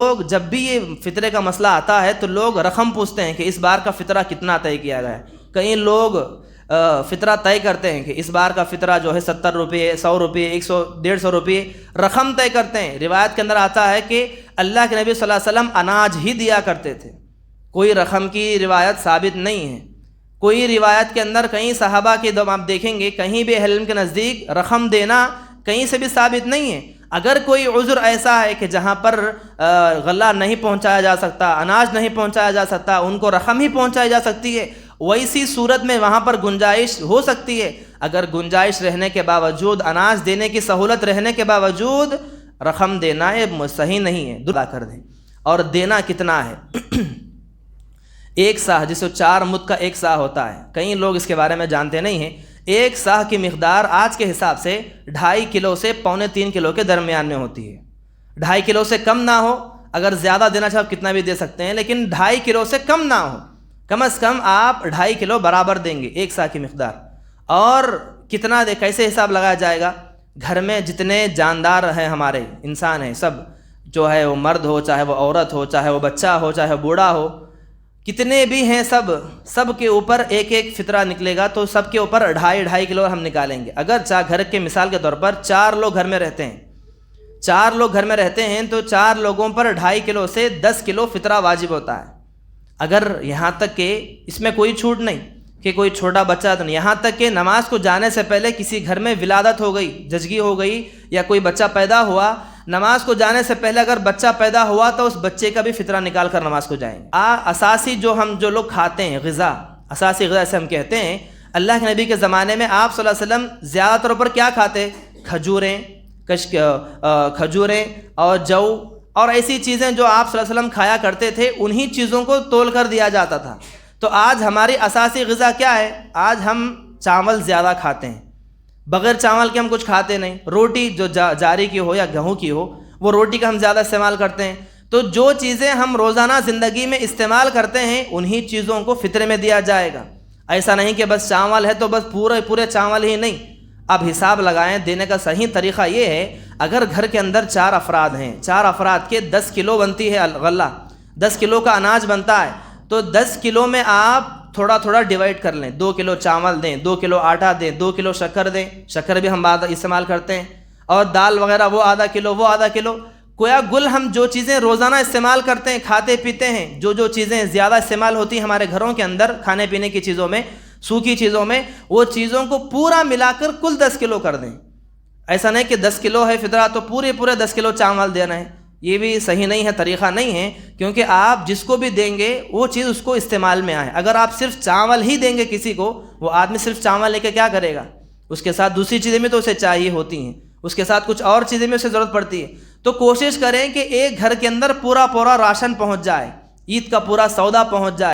لوگ جب بھی یہ فطرے کا مسئلہ آتا ہے تو لوگ رقم پوچھتے ہیں کہ اس بار کا فطرہ کتنا طے کیا گیا ہے. کئی لوگ فطرہ طے کرتے ہیں کہ اس بار کا فطرہ جو ہے 70 روپے 100 روپے 100 150 روپے رقم طے کرتے ہیں. روایت کے اندر آتا ہے کہ اللہ کے نبی صلی اللہ علیہ وسلم اناج ہی دیا کرتے تھے. کوئی رقم کی روایت ثابت نہیں ہے. کوئی روایت کے اندر کہیں صحابہ کے دو آپ دیکھیں گے کہیں بھی اہل علم کے نزدیک رقم دینا کہیں سے بھی ثابت نہیں ہے. اگر کوئی عذر ایسا ہے کہ جہاں پر غلہ نہیں پہنچایا جا سکتا، اناج نہیں پہنچایا جا سکتا، ان کو رقم ہی پہنچائی جا سکتی ہے، ویسی صورت میں وہاں پر گنجائش ہو سکتی ہے. اگر گنجائش رہنے کے باوجود، اناج دینے کی سہولت رہنے کے باوجود رقم دینا یہ صحیح نہیں ہے. دعا کر دیں. اور دینا کتنا ہے؟ ایک ساہ، جسے 4 مد کا ایک ساہ ہوتا ہے، کئی لوگ اس کے بارے میں جانتے نہیں ہیں. ایک ساہ کی مقدار آج کے حساب سے 2.5 کلو سے 2.25 کلو کے درمیان میں ہوتی ہے. 2.5 کلو سے کم نہ ہو. اگر زیادہ دینا چاہو کتنا بھی دے سکتے ہیں، لیکن 2.5 کلو سے کم نہ ہو. کم از کم آپ 2.5 کلو برابر دیں گے ایک ساہ کی مقدار. اور کتنا دے، کیسے حساب لگایا جائے گا؟ گھر میں جتنے جاندار ہیں، ہمارے انسان ہیں، سب جو ہے وہ مرد ہو چاہے وہ عورت ہو، چاہے وہ بچہ ہو چاہے وہ بوڑھا ہو، کتنے بھی ہیں سب کے اوپر ایک ایک فطرہ نکلے گا. تو سب کے اوپر 2.5 کلو ہم نکالیں گے. اگر گھر کے مثال کے طور پر 4 لوگ گھر میں رہتے ہیں، 4 لوگ گھر میں رہتے ہیں تو 4 لوگوں پر 2.5 کلو سے 10 کلو فطرہ واجب ہوتا ہے. اگر یہاں تک کہ اس میں کوئی چھوٹ نہیں کہ کوئی چھوٹا بچہ تو نہیں، یہاں تک کہ نماز کو جانے سے پہلے کسی گھر میں ولادت ہو گئی، جچگی ہو گئی، یا کوئی بچہ پیدا ہوا، نماز کو جانے سے پہلے اگر بچہ پیدا ہوا تو اس بچے کا بھی فطرہ نکال کر نماز کو جائیں گے. اساسی جو لوگ کھاتے ہیں غذا، اساسی غذا سے ہم کہتے ہیں، اللہ کے نبی کے زمانے میں آپ صلی اللہ علیہ وسلم زیادہ طور پر کیا کھاتے؟ کھجوریں اور جو اور ایسی چیزیں جو آپ صلی اللہ علیہ وسلم کھایا کرتے تھے، انہی چیزوں کو تول کر دیا جاتا تھا. تو آج ہماری اساسی غذا کیا ہے؟ آج ہم چاول زیادہ کھاتے ہیں. بغیر چاول کے ہم کچھ کھاتے نہیں. روٹی جو جاری کی ہو یا گیہوں کی ہو، وہ روٹی کا ہم زیادہ استعمال کرتے ہیں. تو جو چیزیں ہم روزانہ زندگی میں استعمال کرتے ہیں انہی چیزوں کو فطرے میں دیا جائے گا. ایسا نہیں کہ بس چاول ہے تو بس پورے چاول ہی نہیں. اب حساب لگائیں. دینے کا صحیح طریقہ یہ ہے، اگر گھر کے اندر 4 افراد ہیں، 4 افراد کے 10 کلو بنتی ہے غلہ، 10 کلو کا اناج بنتا ہے، تو 10 کلو میں آپ تھوڑا ڈیوائڈ کر لیں. 2 کلو چاول دیں، 2 کلو آٹا دیں، 2 کلو شکر دیں. شکر بھی ہم استعمال کرتے ہیں. اور دال وغیرہ وہ آدھا کلو. کویا گل ہم جو چیزیں روزانہ استعمال کرتے ہیں، کھاتے پیتے ہیں، جو چیزیں زیادہ استعمال ہوتی ہیں ہمارے گھروں کے اندر کھانے پینے کی چیزوں میں، سوکھی چیزوں میں، وہ چیزوں کو پورا ملا کر کل 10 کلو کر دیں. ایسا نہیں کہ 10 کلو ہے فطرہ تو پورے 10 کلو چاول دینا ہے. یہ بھی صحیح نہیں ہے، طریقہ نہیں ہے. کیونکہ آپ جس کو بھی دیں گے وہ چیز اس کو استعمال میں آئے. اگر آپ صرف چاول ہی دیں گے کسی کو، وہ آدمی صرف چاول لے کے کیا کرے گا؟ اس کے ساتھ دوسری چیزیں بھی تو اسے چاہیے ہوتی ہیں، اس کے ساتھ کچھ اور چیزیں بھی اسے ضرورت پڑتی ہے. تو کوشش کریں کہ ایک گھر کے اندر پورا راشن پہنچ جائے، عید کا پورا سودا پہنچ جائے.